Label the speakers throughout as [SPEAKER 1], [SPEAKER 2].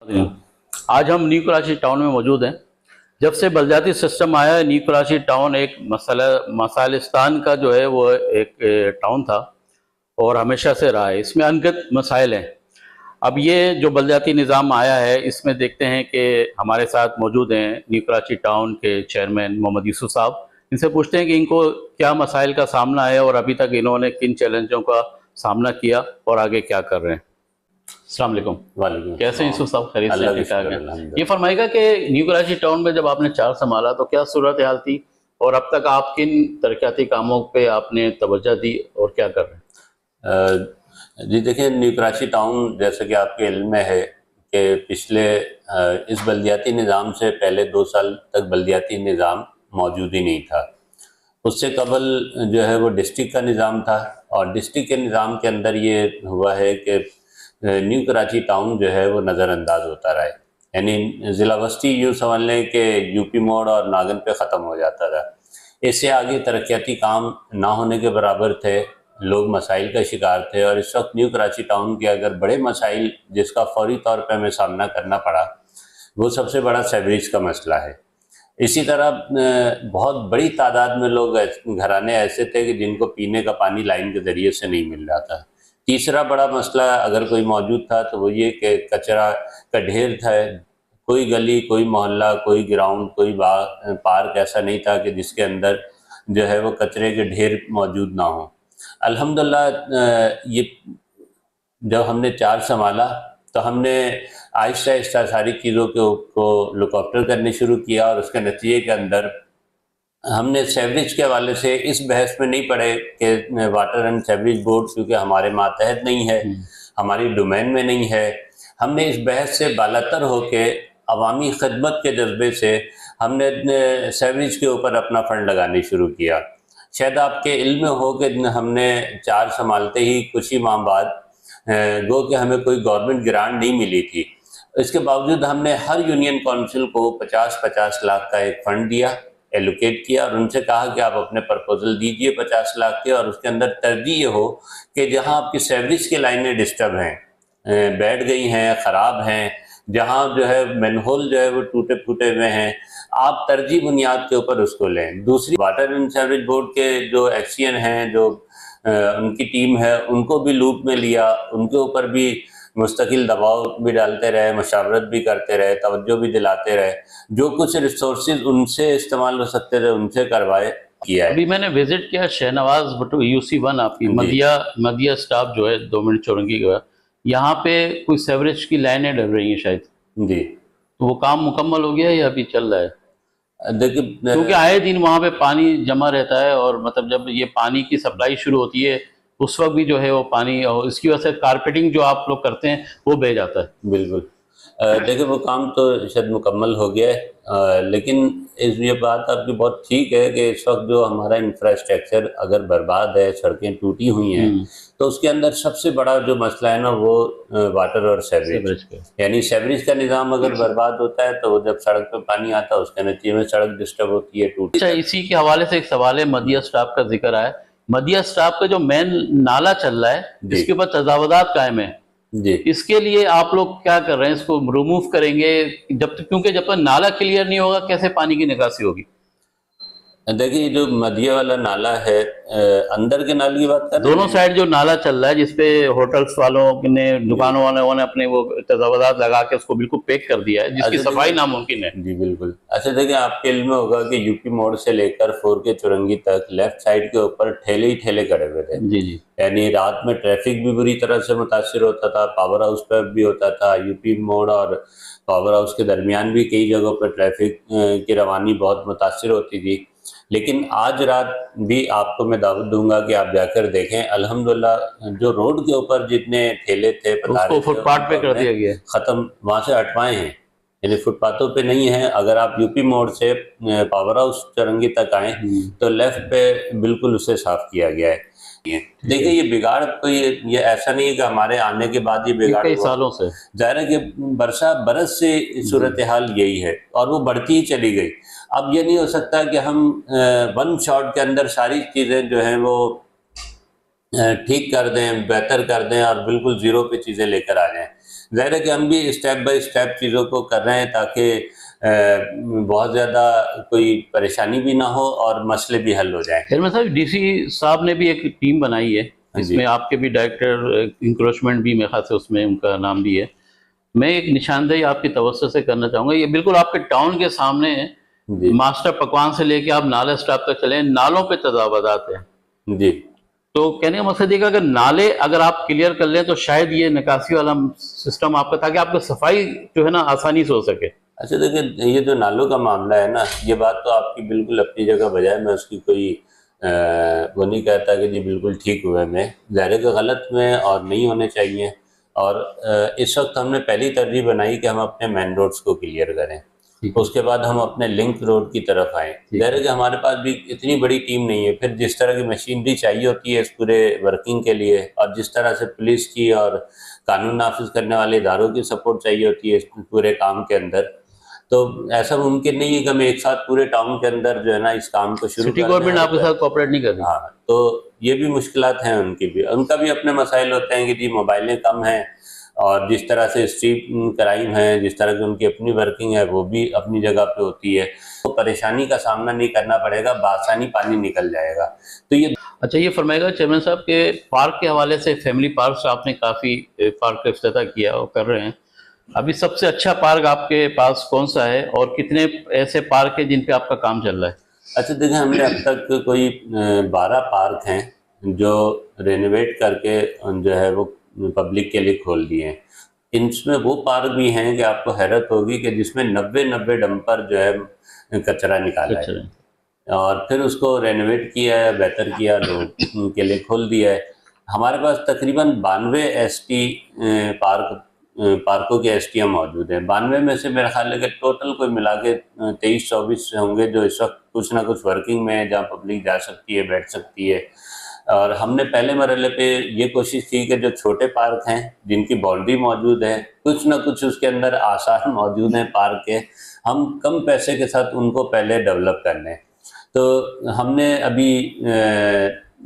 [SPEAKER 1] आज हम new Karachi town में मौजूद हैं। जब से बलदियाती सिस्टम आया है, न्यू कराची टाउन एक मसाइलिस्तान का जो है वो एक टाउन था और हमेशा से रहा है। इसमें अनगिनत मसाइल हैं। अब ये जो बलदियाती निज़ाम आया है, इसमें देखते हैं कि हमारे साथ मौजूद हैं न्यू कराची टाउन के चेयरमैन मोहम्मद यूसुफ साहब। इनसे पूछते हैं कि इनको क्या मसाइल का सामना है और अभी तक इन्होंने किन चैलेंजों का सामना किया और आगे क्या कर रहे हैं। अस्सलाम वालेकुम।
[SPEAKER 2] वालेकुम।
[SPEAKER 1] कैसे यूसुफ साहब? खैरियत से? ठीक ठाक हैं? ये
[SPEAKER 2] अल्हम्दुलिल्लाह।
[SPEAKER 1] फरमाएगा कि न्यू कराची टाउन में जब आपने चार्ज संभाला तो क्या सूरत हाल थी और अब तक आप किन तरक्याती कामों पे आपने तवज्जो दी और क्या कर रहे हैं?
[SPEAKER 2] जी देखिए, न्यू कराची टाउन जैसे कि आपके इल्म में है कि पिछले इस बल्दियाती निज़ाम से पहले 2 साल तक बल्दियाती निज़ाम मौजूद ही नहीं था। उससे कबल जो है वो डिस्ट्रिक्ट का निज़ाम था और डिस्ट्रिक्ट के निज़ाम के अंदर ये हुआ है कि न्यू कराची टाउन जो है वो नज़रअंदाज होता रहा है। यानी ज़िला वस्ती यूँ समझ लें कि यूपी मोड़ और नागन पे ख़त्म हो जाता था। इससे आगे तरक्याती काम ना होने के बराबर थे, लोग मसाइल का शिकार थे। और इस वक्त न्यू कराची टाउन के अगर बड़े मसाइल जिसका फौरी तौर पर हमें सामना करना पड़ा, वो सबसे बड़ा सीवरेज का मसला है। इसी तरह बहुत बड़ी तादाद में लोग घराने ऐसे थे कि जिनको पीने का पानी लाइन के ज़रिए से नहीं मिल रहा था। तीसरा बड़ा मसला अगर कोई मौजूद था तो वो ये कि कचरा का ढेर था। कोई गली, कोई मोहल्ला, कोई ग्राउंड, कोई बाग पार्क ऐसा नहीं था कि जिसके अंदर जो है वो कचरे के ढेर मौजूद ना हो। अल्हम्दुलिल्लाह ये जब हमने चार्ज संभाला तो हमने आहिस्ता आहिस्ता सारी चीज़ों को लुक आफ्टर करने शुरू किया और उसके नतीजे के अंदर हमने सीवरेज के हवाले से इस बहस में नहीं पड़े कि वाटर एंड सीवरेज बोर्ड क्योंकि हमारे मातहत नहीं है, हमारी डोमेन में नहीं है। हमने इस बहस से बालातर होके अवामी खिदमत के जज्बे से हमने सीवरेज के ऊपर अपना फंड लगाने शुरू किया। शायद आपके इल्म में हो कि हमने चार्ज संभालते ही कुछ ही माह बाद गो कि हमें कोई गवर्नमेंट ग्रांट नहीं मिली थी। इसके बावजूद हमने हर यूनियन काउंसिल को 50-50 लाख का एक फ़ंड दिया, एलोकेट किया और उनसे कहा कि आप अपने प्रपोजल दीजिए 50 लाख के और उसके अंदर तरजीह ये हो कि जहां आपकी सीवरेज की लाइनें डिस्टर्ब हैं, बैठ गई हैं, ख़राब हैं, जहां जो है मैनहोल जो है वो टूटे फूटे हुए हैं, आप तरजीह बुनियाद के ऊपर उसको लें। दूसरी, वाटर एंड सीवरेज बोर्ड के जो एक्सीएन हैं, जो उनकी टीम है, उनको भी लूप में लिया, उनके ऊपर भी मुस्तकिल दबाव भी डालते रहे, मशावरत भी करते रहे, तवज्जो भी दिलाते रहे, जो कुछ रिसोर्सेज उनसे इस्तेमाल हो सकते थे उनसे करवाए किया है।
[SPEAKER 1] अभी मैंने विजिट किया शहनवाज भट्टो UC1 आपकी मदिया स्टाफ जो है 2 मिनट चौरंगी का, यहाँ पे कोई सीवरेज की लाइनें डल रही हैं शायद
[SPEAKER 2] जी,
[SPEAKER 1] तो वो काम मुकम्मल हो गया या अभी चल रहा है?
[SPEAKER 2] देखिए
[SPEAKER 1] क्योंकि आए दिन वहाँ पे पानी जमा रहता है और मतलब जब ये पानी की सप्लाई शुरू होती है उस वक्त भी जो है वो पानी, और इसकी वजह से कारपेटिंग जो आप लोग करते हैं वो बह जाता है।
[SPEAKER 2] बिल्कुल। देखिए वो काम तो शायद मुकम्मल हो गया है, लेकिन ये बात आपकी बहुत ठीक है कि इस वक्त जो हमारा इंफ्रास्ट्रक्चर अगर बर्बाद है, सड़कें टूटी हुई हैं, तो उसके अंदर सबसे बड़ा जो मसला है ना वो वाटर और सीवरेज का। यानी सीवरेज का निज़ाम अगर बर्बाद होता है तो जब सड़क पे पानी आता है उसके नतीजे में सड़क डिस्टर्ब होती है, टूटती
[SPEAKER 1] अच्छा,
[SPEAKER 2] है।
[SPEAKER 1] इसी के हवाले से एक सवाल है, मदिया स्टाफ का जिक्र आया। मदिया स्टाफ का जो मेन नाला चल रहा है इसके ऊपर तजावुज़ात कायम है
[SPEAKER 2] जी,
[SPEAKER 1] इसके लिए आप लोग क्या कर रहे हैं? इसको रिमूव करेंगे जब तक, क्योंकि जब तक नाला क्लियर नहीं होगा कैसे पानी की निकासी होगी?
[SPEAKER 2] देखिए जो मदिया वाला नाला है, अंदर के नाले की बात कर रहे हैं?
[SPEAKER 1] दोनों साइड जो नाला चल रहा है जिसपे होटल्स वालों ने, दुकानों वालों ने अपने वो तजावुज़ात लगा के उसको बिल्कुल पैक कर दिया है, जिसकी सफाई नामुमकिन है।
[SPEAKER 2] जी बिल्कुल। अच्छा देखिए, आपके इल्म में होगा कि यूपी मोड़ से लेकर 4 के चुरंगी तक लेफ्ट साइड के ऊपर ठेले ही ठेले खड़े हुए थे।
[SPEAKER 1] जी जी।
[SPEAKER 2] यानी रात में ट्रैफिक भी बुरी तरह से मुतासिर होता था, पावर हाउस पर भी होता था, यूपी मोड़ और पावर हाउस के दरमियान भी कई जगहों पर ट्रैफिक की रवानी बहुत मुतासिर होती थी। लेकिन आज रात भी आपको मैं दावत दूंगा कि आप जाकर देखें, अल्हम्दुलिल्लाह जो रोड के ऊपर जितने ठेले थे
[SPEAKER 1] उसको फुटपाथ पे कर दिया गया,
[SPEAKER 2] खत्म, वहां से हटवाए हैं, यानी फुटपाथों पे नहीं है। अगर आप यूपी मोड़ से पावर हाउस चुरंगी तक आए तो लेफ्ट पे बिल्कुल उसे साफ किया गया है। देखिए ये बिगाड़ तो ये ऐसा नहीं है कि हमारे आने के बाद ये बिगाड़,
[SPEAKER 1] कई सालों से
[SPEAKER 2] जाहिर है कि बरस से सूरत हाल यही है और वो बढ़ती ही चली गई। अब ये नहीं हो सकता कि हम वन शॉट के अंदर सारी चीज़ें जो हैं वो ठीक कर दें, बेहतर कर दें और बिल्कुल ज़ीरो पे चीज़ें लेकर आ जाएं। ज़ाहिर है कि हम भी स्टेप बाय स्टेप चीज़ों को कर रहे हैं ताकि बहुत ज़्यादा कोई परेशानी भी ना हो और मसले भी हल हो जाएं।
[SPEAKER 1] चेयरमैन साहब, डीसी साहब ने भी एक टीम बनाई है,
[SPEAKER 2] हाँ जी।
[SPEAKER 1] इसमें आपके भी डायरेक्टर इंक्रोचमेंट भी मेरे ख्याल से उसमें उनका नाम भी है। मैं एक निशानदेही आपकी तवज्जो से करना चाहूँगा, ये बिल्कुल आपके टाउन के सामने है।
[SPEAKER 2] जी।
[SPEAKER 1] मास्टर पकवान से लेके आप नाला स्टॉप तक चले, नालों पे तजावज़ात हैं।
[SPEAKER 2] जी।
[SPEAKER 1] तो कहने का मकसद ये कि अगर नाले अगर आप क्लियर कर लें तो शायद ये निकासी वाला सिस्टम आपका, ताकि आपको सफाई जो है ना आसानी से हो सके।
[SPEAKER 2] अच्छा देखिए, ये जो नालों का मामला है ना, ये बात तो आपकी बिल्कुल अपनी जगह बजाय, मैं उसकी कोई वो नहीं कहता कि जी बिल्कुल ठीक हुए में, ज़ाहिर है कि गलत में और नहीं होने चाहिए। और इस वक्त हमने पहली तरजीह बनाई कि हम अपने मेन रोड्स को क्लियर करें, उसके बाद हम अपने लिंक रोड की तरफ आएँ। ज़ाहिर है कि हमारे पास भी इतनी बड़ी टीम नहीं है, फिर जिस तरह की मशीनरी चाहिए होती है इस पूरे वर्किंग के लिए, और जिस तरह से पुलिस की और कानून नाफिज करने वाले इदारों की सपोर्ट चाहिए होती है इस पूरे काम के अंदर, तो ऐसा मुमकिन नहीं है कि हम एक साथ पूरे टाउन के अंदर जो है ना इस काम को शुरू
[SPEAKER 1] सिटी
[SPEAKER 2] कर
[SPEAKER 1] गवर्नमेंट
[SPEAKER 2] दें।
[SPEAKER 1] आपके साथ कोऑपरेट नहीं कर रही।
[SPEAKER 2] हाँ, तो ये भी मुश्किलात हैं उनकी भी, उनका भी अपने मसाइल होते हैं कि जी मोबाइलें कम हैं, और जिस तरह से स्ट्रीट क्राइम है, जिस तरह की उनकी अपनी वर्किंग है, वो भी अपनी जगह पे होती है। तो परेशानी का सामना नहीं करना पड़ेगा, बआसानी पानी निकल जाएगा। तो ये
[SPEAKER 1] अच्छा, ये फरमाएगा चेयरमैन साहब के पार्क के हवाले से, फैमिली पार्क आपने काफ़ी पार्क का इफ्तिताह किया और कर रहे हैं। अभी सबसे अच्छा पार्क आपके पास कौन सा है, और कितने ऐसे पार्क हैं जिन पे आपका काम चल रहा है?
[SPEAKER 2] अच्छा देखिए, हमने अब तक कोई 12 पार्क हैं जो रेनोवेट करके जो है वो पब्लिक के लिए खोल दिए हैं। इनमें वो पार्क भी हैं कि आपको हैरत होगी कि जिसमें 90-90 डंपर जो है कचरा निकाला
[SPEAKER 1] अच्छा।
[SPEAKER 2] है, और फिर उसको रेनोवेट किया है, बेहतर किया, लोगों के लिए खोल दिया है। हमारे पास तकरीबन 92 एसटी पार्कों के एसटीएम मौजूद हैं। 92 में से मेरा ख्याल है कि टोटल कोई मिला के 23-24 होंगे जो इस वक्त कुछ ना कुछ वर्किंग में है, जहाँ पब्लिक जा सकती है, बैठ सकती है। और हमने पहले मरहले पे ये कोशिश की कि जो छोटे पार्क हैं जिनकी बाउंड्री मौजूद है, कुछ ना कुछ उसके अंदर आसार मौजूद हैं पार्क के, हम कम पैसे के साथ उनको पहले डेवलप कर लें। तो हमने अभी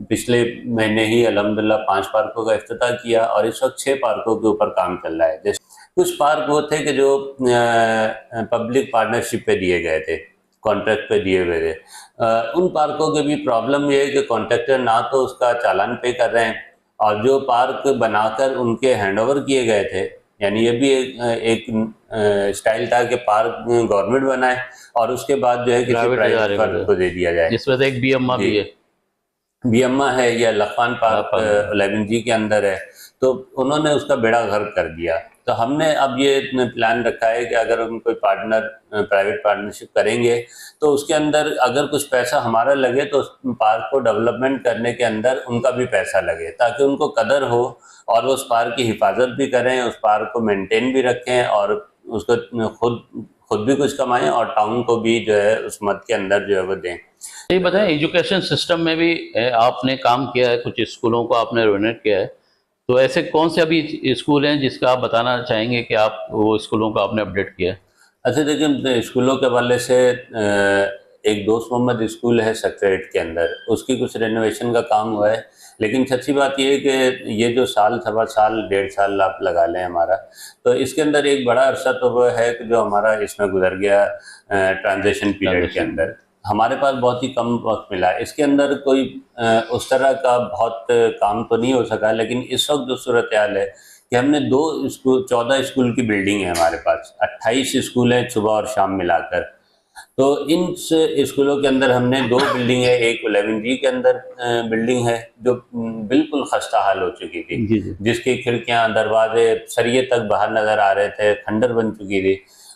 [SPEAKER 2] पिछले महीने ही अल्हम्दुलिल्लाह 5 पार्कों का इफ्तिताह किया, और इस वक्त 6 पार्कों के ऊपर काम चल रहा है। जैसे कुछ पार्क वो थे कि जो पब्लिक पार्टनरशिप पे दिए गए थे, कॉन्ट्रैक्ट पे दिए हुए थे। उन पार्कों की भी प्रॉब्लम ये है कि कॉन्ट्रैक्टर ना तो उसका चालान पे कर रहे हैं, और जो पार्क बनाकर उनके हैंडओवर किए गए थे, यानी ये भी एक स्टाइल था कि पार्क गवर्नमेंट बनाए और उसके बाद जो है किसी प्राइवेट फर्म को दे दिया जाए।
[SPEAKER 1] जिसमें से एक बीएम्मा भी है,
[SPEAKER 2] बीएम्मा है या लखान पार्क 11G के अंदर है, तो उन्होंने उसका बेड़ा गर्क कर दिया। तो हमने अब ये प्लान रखा है कि अगर हम कोई पार्टनर प्राइवेट पार्टनरशिप करेंगे तो उसके अंदर अगर कुछ पैसा हमारा लगे तो उस पार्क को डेवलपमेंट करने के अंदर उनका भी पैसा लगे, ताकि उनको कदर हो और वो उस पार्क की हिफाजत भी करें, उस पार्क को मेंटेन भी रखें, और उसको खुद भी कुछ कमाएं और टाउन को भी जो है उस मद के अंदर जो है वो दें।
[SPEAKER 1] ये बताएं, एजुकेशन सिस्टम में भी आपने काम किया है, कुछ स्कूलों को आपने रेनोवेट किया है, तो ऐसे कौन से अभी स्कूल हैं जिसका आप बताना चाहेंगे कि आप वो स्कूलों को आपने अपडेट किया है?
[SPEAKER 2] अच्छा देखिए, स्कूलों के हवाले से एक दोस्त मोहम्मद स्कूल है सेक्रेटरीट के अंदर, उसकी कुछ रेनोवेशन का काम हुआ है। लेकिन सच्ची बात ये है कि ये जो साल, सवा साल, 1.5 साल आप लगा लें हमारा, तो इसके अंदर एक बड़ा अरसा तो वो है कि जो हमारा इसमें गुजर गया ट्रांजिशन पीरियड के अंदर हमारे पास बहुत ही कम वक्त मिला। इसके अंदर कोई उस तरह का बहुत काम तो नहीं हो सका, लेकिन इस वक्त जो सूरत हाल है कि हमने 14 स्कूल की बिल्डिंग है हमारे पास, 28 स्कूल हैं सुबह और शाम मिलाकर। तो इन स्कूलों के अंदर हमने 2 बिल्डिंग है, एक 11G के अंदर बिल्डिंग है जो बिल्कुल खस्ता हाल हो चुकी थी, जिसकी खिड़कियां, दरवाजे, सरिये तक बाहर नज़र आ रहे थे, खंडर बन चुकी थी।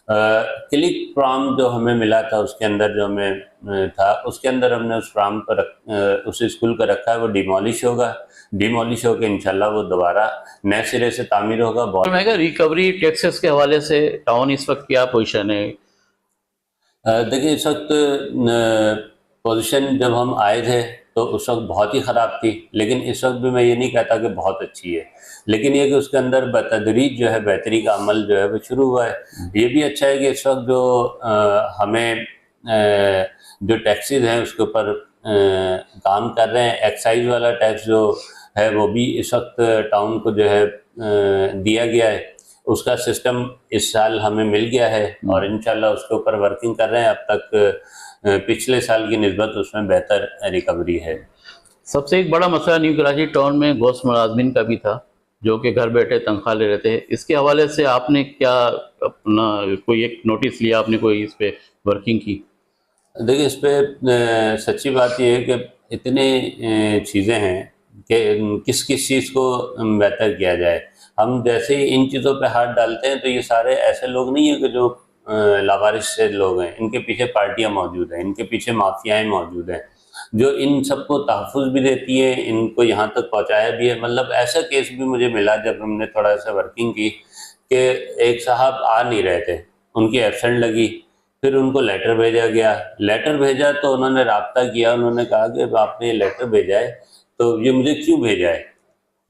[SPEAKER 2] क्लिक फ्राम जो हमें मिला था उसके अंदर जो हमें था, उसके अंदर हमने उस फ्राम को उस स्कूल को रखा है, वो डिमोलिश होगा, डिमोलिश होकर इंशाल्लाह वो दोबारा नए सिरे से तामीर होगा। बहुत
[SPEAKER 1] महंगा रिकवरी टैक्सेस के हवाले से टाउन इस वक्त क्या पोजीशन है?
[SPEAKER 2] देखिए, इस वक्त पोजीशन जब हम आए थे तो उस वक्त बहुत ही ख़राब थी, लेकिन इस वक्त भी मैं ये नहीं कहता कि बहुत अच्छी है, लेकिन ये कि उसके अंदर बतदरीज जो है बेहतरी का अमल जो है वो शुरू हुआ है। ये भी अच्छा है कि इस वक्त जो हमें जो टैक्सेस हैं उसके ऊपर काम कर रहे हैं। एक्साइज वाला टैक्स जो है वो भी इस वक्त टाउन को जो है दिया गया है। उसका सिस्टम इस साल हमें मिल गया है और इंशाल्लाह उसके ऊपर वर्किंग कर रहे हैं। अब तक पिछले साल की निस्बत उसमें बेहतर रिकवरी है।
[SPEAKER 1] सबसे एक बड़ा मसला न्यू कराची टाउन में गोश्त मुलाजमिन का भी था, जो कि घर बैठे तनख्वाह ले रहे थे। इसके हवाले से आपने क्या अपना कोई एक नोटिस लिया, आपने कोई इस पे वर्किंग की?
[SPEAKER 2] देखिए, इस पे सच्ची बात यह है कि इतनी चीज़ें हैं कि किस किस चीज़ को बेहतर किया जाए। हम जैसे ही इन चीज़ों पे हाथ डालते हैं तो ये सारे ऐसे लोग नहीं हैं कि जो लावारिस से लोग हैं। इनके पीछे पार्टियां मौजूद हैं, इनके पीछे माफियाएं मौजूद हैं जो इन सबको तहफ़्फ़ुज़ भी देती है, इनको यहाँ तक पहुँचाया भी है। मतलब ऐसा केस भी मुझे मिला जब हमने थोड़ा सा वर्किंग की कि एक साहब आ नहीं रहे थे, उनकी एब्सेंट लगी, फिर उनको लेटर भेजा गया। लेटर भेजा तो उन्होंने राब्ता किया, उन्होंने कहा कि आपने ये लेटर भेजा है तो ये मुझे क्यों भेजा है?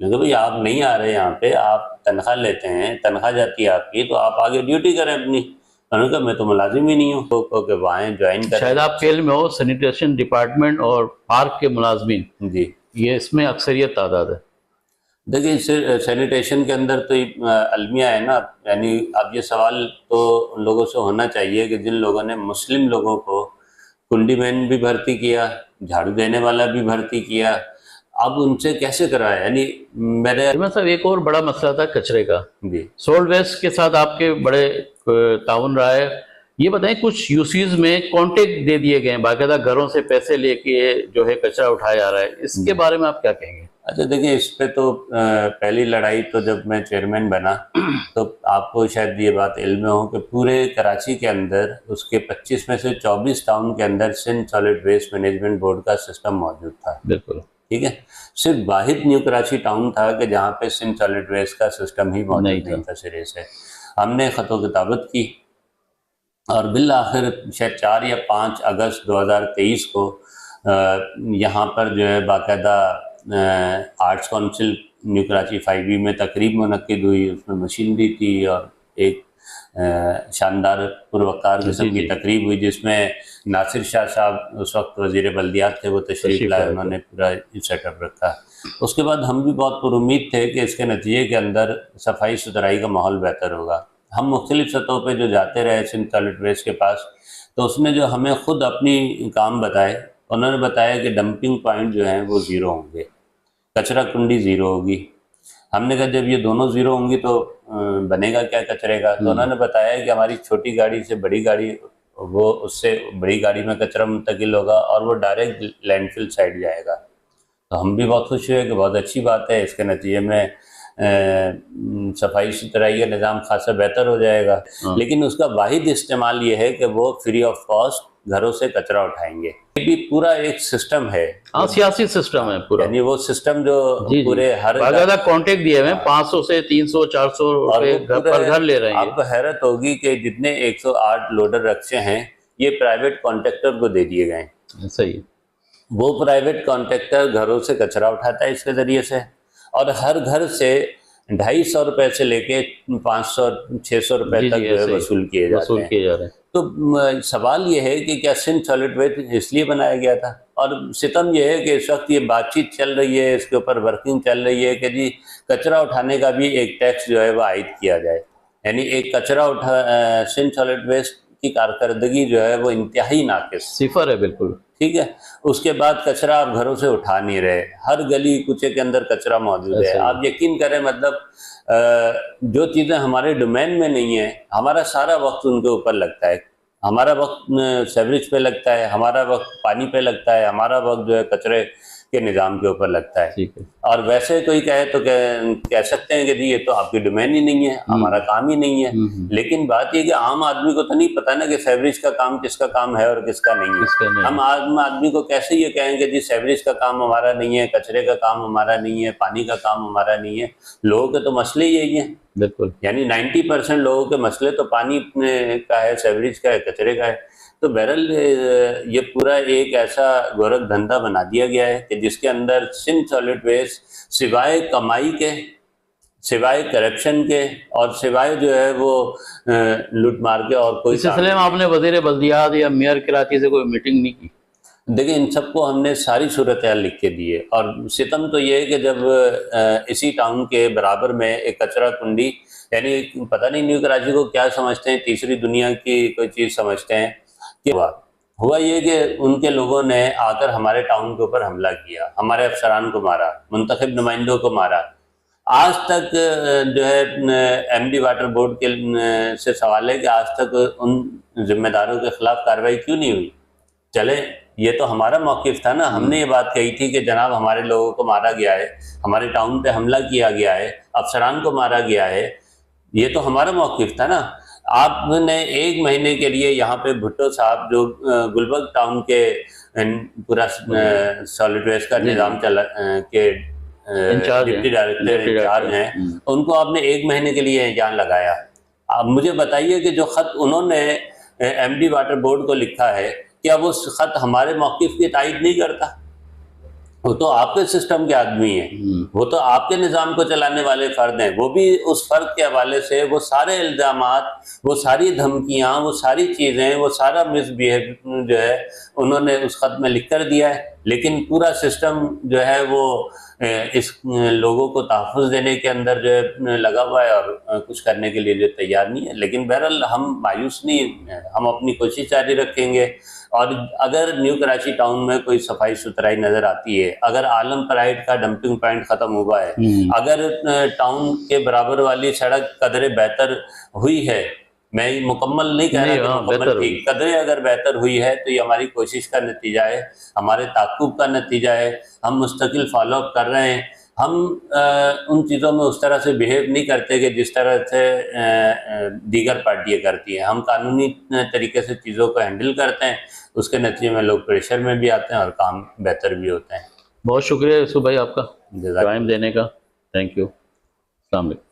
[SPEAKER 2] मैंने कहा भाई आप नहीं आ रहे यहाँ पे, आप तनख्वाह लेते हैं, तनख्वाह जाती है आपकी, तो आप आगे ड्यूटी करें अपनी। उन्होंने कहा मैं तो मुलाजिम ही नहीं हूँ, तो वहाँ ज्वाइन करें।
[SPEAKER 1] शायद आप फेल में हो, सैनिटेशन डिपार्टमेंट और पार्क के मुलाजमिन,
[SPEAKER 2] जी,
[SPEAKER 1] ये इसमें अक्सरियत तादाद है।
[SPEAKER 2] देखिए सैनिटेशन के अंदर तो अलमिया है ना, यानी अब ये सवाल तो उन लोगों से होना चाहिए कि जिन लोगों ने मुस्लिम लोगों को कुंडीमैन भी भर्ती किया, झाड़ू देने वाला भी भर्ती किया, अब उनसे कैसे कराया? यानी मेरे
[SPEAKER 1] साहब एक और बड़ा मसला था कचरे का।
[SPEAKER 2] जी,
[SPEAKER 1] सोल्ड वेस्ट के साथ आपके बड़े ताउन रहा है। ये बताएं, कुछ यूसीज में कॉन्टेक्ट दे दिए गए हैं, बाकायदा घरों से पैसे लेके जो है कचरा उठाया जा रहा है, इसके बारे में आप क्या कहेंगे?
[SPEAKER 2] अच्छा देखिए, इस पे तो पहली लड़ाई तो जब मैं चेयरमैन बना तो आपको शायद ये बात इल्म में हो कि पूरे कराची के अंदर उसके 25 में से 24 टाउन के अंदर Sindh solid waste management board का सिस्टम मौजूद था।
[SPEAKER 1] बिल्कुल
[SPEAKER 2] ठीक है, सिर्फ वाहिद न्यू कराची टाउन था कि जहाँ पे सिंध सॉलिड वेस्ट का सिस्टम ही मौजूद नहीं था सिरे से। हमने ख़तो किताबत की और बिल आखिर शायद 4 या 5 अगस्त 2023 को यहाँ पर जो है बाकायदा arts council new Karachi 5E में तकरीब मुनक्किद हुई। उसमें मशीनरी थी और एक शानदार पुरवकार किस्म की तकरीब हुई जिसमें नासिर शाह साहब उस वक्त वज़ीर बल्दियात थे, वो तशरीफ़ लाए, उन्होंने पूरा सेटअप रखा। उसके बाद हम भी बहुत पुरुम्मीद थे कि इसके नतीजे के अंदर सफाई सुथराई का माहौल बेहतर होगा। हम मुख्तलिफ़ सतहों पे जो जाते रहे सिंध सॉलिड वेस्ट के पास, तो उसने जो हमें ख़ुद अपनी काम बताए, उन्होंने बताया कि डंपिंग पॉइंट जो हैं वो ज़ीरो होंगे, कचरा कुंडी ज़ीरो होगी। हमने कहा जब ये दोनों ज़ीरो होंगी तो बनेगा क्या कचरे का? तो उन्होंने बताया कि हमारी छोटी गाड़ी से बड़ी गाड़ी, वो उससे बड़ी गाड़ी में कचरा मुंतकिल होगा और वो डायरेक्ट लैंडफिल साइड जाएगा। तो हम भी बहुत खुश हुए कि बहुत अच्छी बात है, इसके नतीजे में सफाई सुथराई का निज़ाम खासा बेहतर हो जाएगा। लेकिन उसका वाहिद इस्तेमाल ये है कि वो फ्री ऑफ कॉस्ट घरों से कचरा उठाएंगे। ये भी पूरा एक सिस्टम है,
[SPEAKER 1] सियासी सिस्टम है पूरा,
[SPEAKER 2] यानी वो सिस्टम जो पूरे हर
[SPEAKER 1] कॉन्टेक्ट दिए हुए 500 से 300 400 रुपए पर घर ले रहे हैं।
[SPEAKER 2] आपको हैरत होगी कि जितने 108 लोडर रक्शे हैं ये प्राइवेट कॉन्ट्रैक्टर को दे दिए गए।
[SPEAKER 1] सही,
[SPEAKER 2] वो प्राइवेट कॉन्ट्रैक्टर घरों से कचरा उठाता है इसके ज़रिए से, और हर घर से 250 रुपए से लेके 500-600 रुपए तक जो है वसूल किए जाते हैं। तो सवाल ये है कि क्या सिंध सॉलिड वेस्ट इसलिए बनाया गया था? और सितम ये है कि इस वक्त ये बातचीत चल रही है, इसके ऊपर वर्किंग चल रही है कि जी कचरा उठाने का भी एक टैक्स जो है वो आयद किया जाए। यानी एक कचरा सिंध सॉलिड वेस्ट की कारकर्दगी जो है वो इंतहाई नाकिस,
[SPEAKER 1] सिफर है बिल्कुल। ठीक
[SPEAKER 2] है, उसके बाद कचरा आप घरों से उठा नहीं रहे, हर गली कुचे के अंदर कचरा मौजूद है। आप यकीन करें, मतलब जो चीज़ें हमारे डोमेन में नहीं है, हमारा सारा वक्त उनके ऊपर लगता है। हमारा वक्त सेवरेज पे लगता है, हमारा वक्त पानी पे लगता है, हमारा वक्त जो है कचरे के निज़ाम के ऊपर लगता है। और वैसे कोई कहे तो कह सकते हैं कि जी ये तो आपकी डोमेन ही नहीं है, हमारा काम ही नहीं है। लेकिन बात ये कि आम आदमी को तो नहीं पता ना कि सेवरेज का काम किसका काम है और किसका नहीं है। हम आम आदमी को कैसे ये कहेंगे जी सेवरेज का काम हमारा नहीं है, कचरे का काम हमारा नहीं है, पानी का काम हमारा नहीं है? लोगों के तो मसले यही हैं। बिल्कुल, यानी 90% लोगों के मसले तो पानी का है, सेवरेज का है, कचरे का है। तो बहरहाल ये पूरा एक ऐसा गोरख धंधा बना दिया गया है कि जिसके अंदर सिंध सॉलिड वेस्ट सिवाय कमाई के, सिवाय करप्शन के और सिवाय जो है वो लूट मार के और कोई। इस सिलसिले में आपने वज़ीर बल्दियात या मेयर कराची से कोई मीटिंग नहीं की? देखिए, इन सबको हमने सारी सूरत हाल लिख के दी है, और सितम तो ये है कि जब इसी टाउन के बराबर में एक कचरा कुंडी, यानी पता नहीं न्यू कराची को क्या समझते हैं, तीसरी दुनिया की कोई चीज़ समझते हैं कि हुआ ये कि उनके लोगों ने आकर हमारे टाउन के ऊपर हमला किया, हमारे अफसरान को मारा, मुंतखब नुमाइंदों को मारा। आज तक जो है एमडी वाटर बोर्ड के से सवाल है कि आज तक उन जिम्मेदारों के खिलाफ कार्रवाई क्यों नहीं हुई। चले, ये तो हमारा मौक़िफ़ था ना, हमने ये बात कही थी कि जनाब हमारे लोगों को मारा गया है, हमारे टाउन पे हमला किया गया है, अफसरान को मारा गया है, ये तो हमारा मौक़िफ़ था ना। आपने 1 महीने के लिए यहाँ पे भुट्टो साहब जो गुलबर्ग टाउन के पूरा सॉलिड वेस्ट का निज़ाम चला के डिप्टी डायरेक्टर इंचार्ज हैं, उनको आपने 1 महीने के लिए यहाँ लगाया। आप मुझे बताइए कि जो ख़त उन्होंने एमडी वाटर बोर्ड को लिखा है, क्या वो ख़त हमारे मौक़िफ़ की तायद नहीं करता? वो तो आपके सिस्टम के आदमी हैं, वो तो आपके निज़ाम को चलाने वाले फ़र्द हैं। वो भी उस फ़र्द के हवाले से वो सारे इल्ज़ामात, वो सारी धमकियाँ, वो सारी चीज़ें, वो सारा मिसबिहेव जो है उन्होंने उस ख़त में लिख कर दिया है। लेकिन पूरा सिस्टम जो है वो इस लोगों को तहफ़्फ़ुज़ देने के अंदर जो है लगा हुआ है, और कुछ करने के लिए जो तैयार नहीं है। लेकिन बहरहाल हम मायूस नहीं, हम अपनी कोशिश जारी रखेंगे। और अगर न्यू कराची टाउन में कोई सफाई सुथराई नज़र आती है, अगर आलम प्राइड का डंपिंग पॉइंट ख़त्म हुआ है, अगर टाउन के बराबर वाली सड़क कदरे बेहतर हुई है, मैं मुकम्मल नहीं कह रहा कि मुकम्मल ठीक, कदरे अगर बेहतर हुई है तो ये हमारी कोशिश का नतीजा है, हमारे ताक़ुब का नतीजा है। हम मुस्तकिल फॉलोअप कर रहे हैं। हम उन चीज़ों में उस तरह से बिहेव नहीं करते कि जिस तरह से दीगर पार्टियाँ करती हैं। हम कानूनी तरीके से चीज़ों को हैंडल करते हैं, उसके नतीजे में लोग प्रेशर में भी आते हैं और काम बेहतर भी होते हैं।
[SPEAKER 1] बहुत शुक्रिया यूसुफ भाई आपका टाइम देने का। Thank you. अस्सलाम वालेकुम।